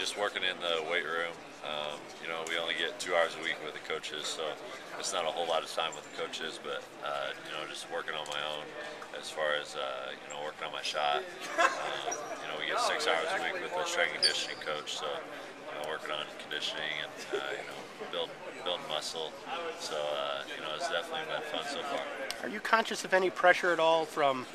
just working in the weight room. We only get 2 hours a week with the coaches, so it's not a whole lot of time with the coaches, but, just working on my own as far as, working on my shot. We get 6 hours a week with the strength and conditioning coach, so, working on conditioning and, building muscle. So, it's definitely been fun so far. Are you conscious of any pressure at all from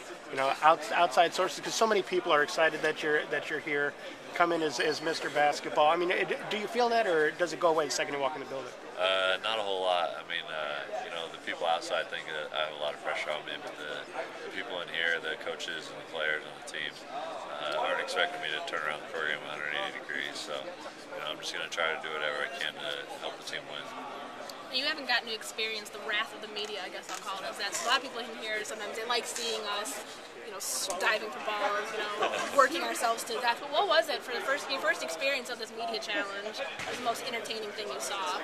outside sources? Because so many people are excited that you're here, come in as Mr. Basketball. I mean, do you feel that, or does it go away the second you walk in the building? Not a whole lot. I mean, the people outside think that I have a lot of pressure on me, but the people in here, the coaches and the players and the team, aren't expecting me to turn around the program 180 degrees. So, I'm just going to try to do whatever I can to help the team win. You haven't gotten to experience the wrath of the media, I guess I'll call it as that. So a lot of people in here, sometimes they like seeing us, diving for balls, working ourselves to death. But what was it for your first experience of this media challenge? What was the most entertaining thing you saw?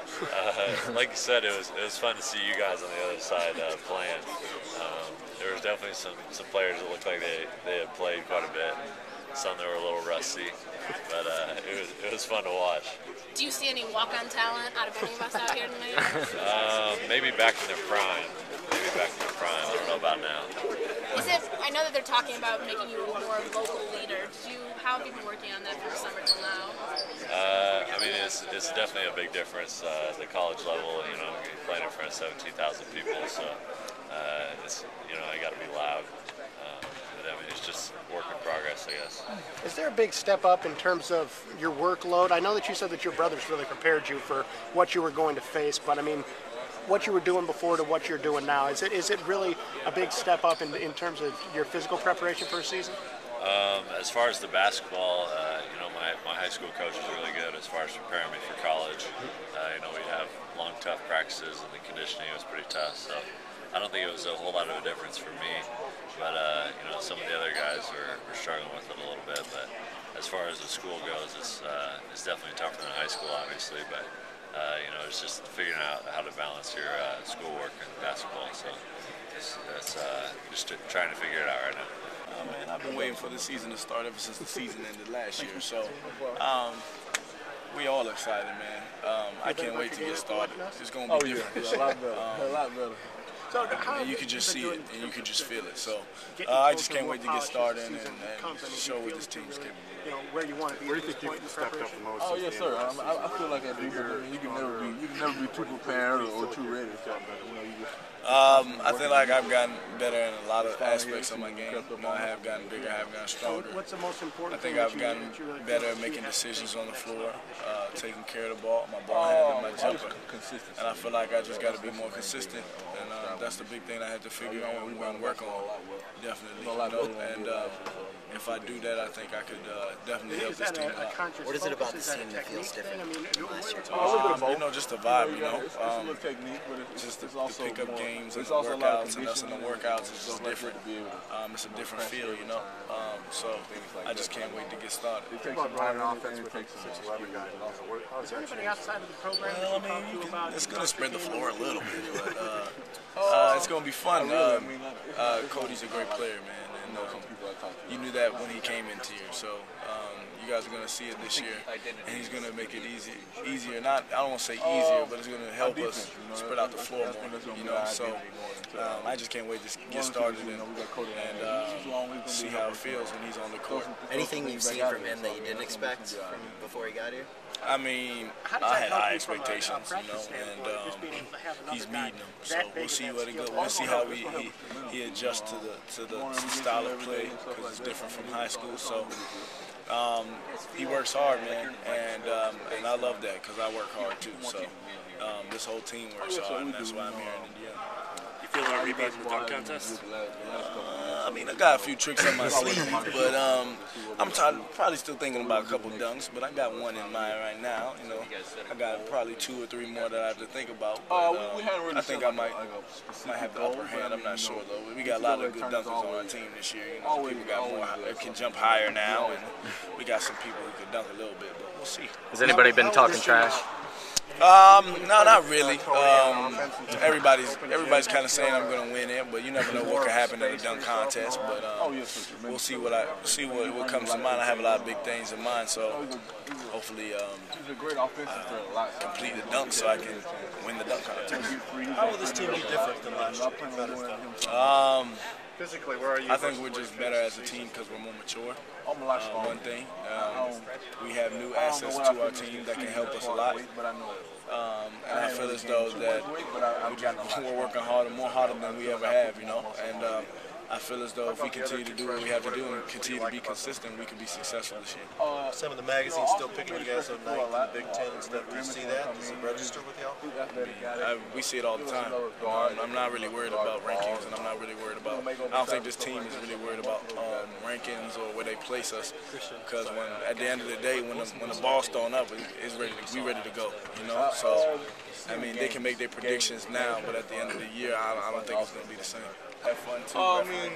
Like you said, it was fun to see you guys on the other side playing. There was definitely some players that looked like they had played quite a bit. Some that were a little rusty, but it was fun to watch. Do you see any walk-on talent out of any of us out here tonight? Maybe back in their prime. I don't know about now. I know that they're talking about making you a more vocal leader. How have you been working on that from the summer till now? It's definitely a big difference. The college level, playing in front of 17,000 people, so I got to be loud. It's just work in progress, I guess. Is there a big step up in terms of your workload? I know that you said that your brothers really prepared you for what you were going to face, but I mean, what you were doing before to what you're doing now, is it really a big step up in terms of your physical preparation for a season? As far as the basketball, my high school coach was really good as far as preparing me for college. We'd have long, tough practices, and the conditioning was pretty tough, so I don't think it was a whole lot of a difference for me. But, some of the other guys were struggling with it a little bit. But as far as the school goes, it's definitely tougher than high school, obviously. But, it's just figuring out how to balance your schoolwork and basketball. So it's just trying to figure it out right now. Man, I've been waiting for the season to start ever since the season ended last year. So we all excited, man. I can't wait to get started. It's going to be different. A lot better. So and you can just see it, and you can just feel it. So I just can't wait to get started and show what this team's capable of. Where you want to be. Where do you think you stepped up the most? Oh yes, sir. I feel like I do. You can never be too prepared or too ready. I feel like I've gotten better in a lot of aspects of my game. I have gotten bigger, I have gotten stronger. What's the most important? I think I've gotten better at making decisions on the floor, taking care of the ball, my ball handling, my jumper. And I feel like I just got to be more consistent. And that's the big thing I had to figure out and work on, definitely. And if I do that, I think I could definitely help this team out. What is it about the scene that feels different from last year? Just the vibe, just to pick up games and the workouts, and us in the workouts is just different. It's a different feel, so I just can't wait to get started. It takes some running offense, it takes some running guys, and also work. Is there anybody outside of the program Well, it's going to spread the floor a little bit, but it's going to be fun. Cody's a great player, man. And you knew that when he came into here, so you guys are going to see it this year, and he's going to make it easier. I don't want to say easier, but it's going to help us spread out the floor more. So I just can't wait to get started and see how it feels when he's on the court. Anything you've seen from him that you didn't expect from before he got here? I had high expectations, and he's meeting them. So we'll see what it goes. We'll see how he adjusts to the style of play, because it's different from high school. So he works hard, man, and I love that because I work hard too. So this whole team works hard, and that's why I'm here in Indiana. You feel like repeat in the dunk contest? I got a few tricks up my sleeve, but I'm probably still thinking about a couple dunks, but I got one in mind right now. I got probably 2 or 3 more that I have to think about. But, I think I might have the upper hand. I'm not sure though. We got a lot of good dunkers on our team this year. People got more that can jump higher now, and we got some people who can dunk a little bit, but we'll see. Has anybody been talking trash? No, not really. Everybody's kind of saying I'm going to win it, but you never know what could happen in the dunk contest. But we'll see what comes to mind. I have a lot of big things in mind, so hopefully complete the dunk so I can win the dunk contest. How will this team be different than last year? Physically, where are you? I think we're just better as a team because we're more mature. One thing, we have new assets to our team that can help us a lot. And I feel as though that we're working more harder than we ever have, you know. And I feel as though if we continue to do what we have to do and continue to be consistent, we can be successful this year. Some of the magazines still picking you guys up ninth in the Big Ten and stuff. Do you see that? Does it register with y'all? We see it all the time. I'm not really worried about rankings, and I'm not really worried about. I don't think this team is really worried about rankings or where they place us, because at the end of the day, when the ball's thrown up, we ready to go. You know, so I mean they can make their predictions now, but at the end of the year, I don't think it's going to be the same. Have fun too. I mean,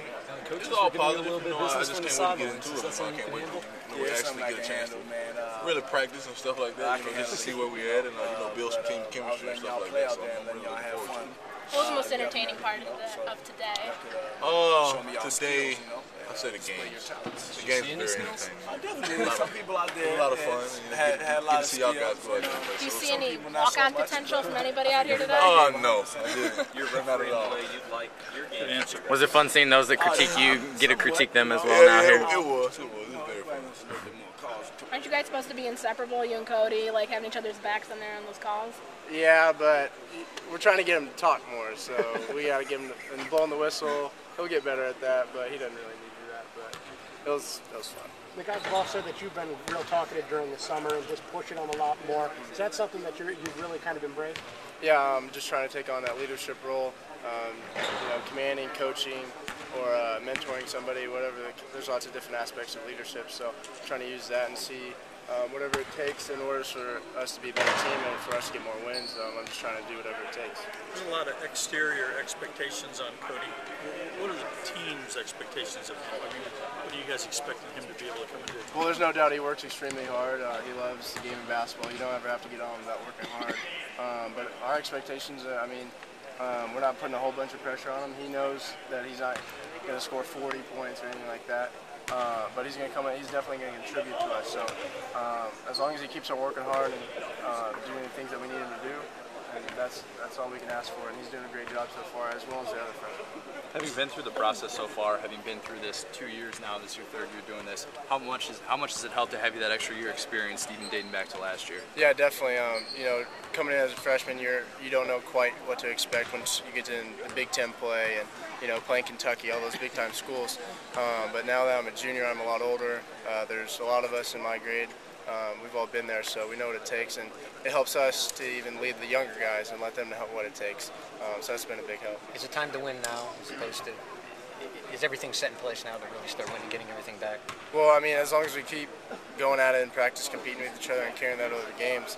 it's all positive. You know, I just can't wait to get into it. I can't wait to actually get a chance to really practice and stuff like that. You know, just to see where we're at and build some team chemistry and stuff like that. So I'm really looking forward to it. What was the most entertaining part of today? Today, I'd say the games. The games are very entertaining. Some people out there a lot of fun. had a lot of see y'all guys skills. play. Do you see any walk-on potential from anybody out here today? Oh, no. I didn't. You're refereeing the way you'd like your game. Was it fun seeing those that critique you get to critique them as well now Yeah, here? it was. It was very fun. Aren't you guys supposed to be inseparable, you and Cody, like having each other's backs on there on those calls? Yeah, but we're trying to get him to talk more, so we got to give him and blowing the whistle. He'll get better at that, but he doesn't really need to do that. But it was fun. The guys have all said that you've been real talkative during the summer and just pushing them a lot more. Is that something that you've really kind of embraced? Yeah, I'm just trying to take on that leadership role, commanding, coaching, or mentoring somebody, whatever. There's lots of different aspects of leadership, so I'm trying to use that and see whatever it takes in order for us to be a better team and for us to get more wins. I'm just trying to do whatever it takes. There's a lot of exterior expectations on Cody. What are the team's expectations of him? I mean, what are you guys expecting him to be able to come and do? Well, there's no doubt he works extremely hard. He loves the game of basketball. You don't ever have to get on without working hard. But our expectations, we're not putting a whole bunch of pressure on him. He knows that he's not going to score 40 points or anything like that. But he's going to come in. He's definitely going to contribute to us. So as long as he keeps on working hard and doing the things that we need him to do, and that's all we can ask for. And he's doing a great job so far, as well as the other freshmen. Having been through the process so far, having been through this 2 years now, this is your third year doing this, how much does it help to have you that extra year experience, even dating back to last year? Yeah, definitely. Coming in as a freshman, you don't know quite what to expect once you get to the Big Ten play and playing Kentucky, all those big time schools. But now that I'm a junior, I'm a lot older. There's a lot of us in my grade. We've all been there, so we know what it takes, and it helps us to even lead the younger guys and let them know what it takes. So that's been a big help. Is it time to win now, as opposed to, is everything set in place now to really start winning, getting everything back? Well, I mean, as long as we keep going at it in practice, competing with each other and carrying that over the games,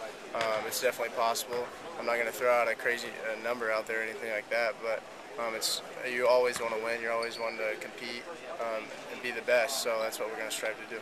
it's definitely possible. I'm not going to throw out a crazy number out there or anything like that, but you always want to win. You always want to compete and be the best, so that's what we're going to strive to do.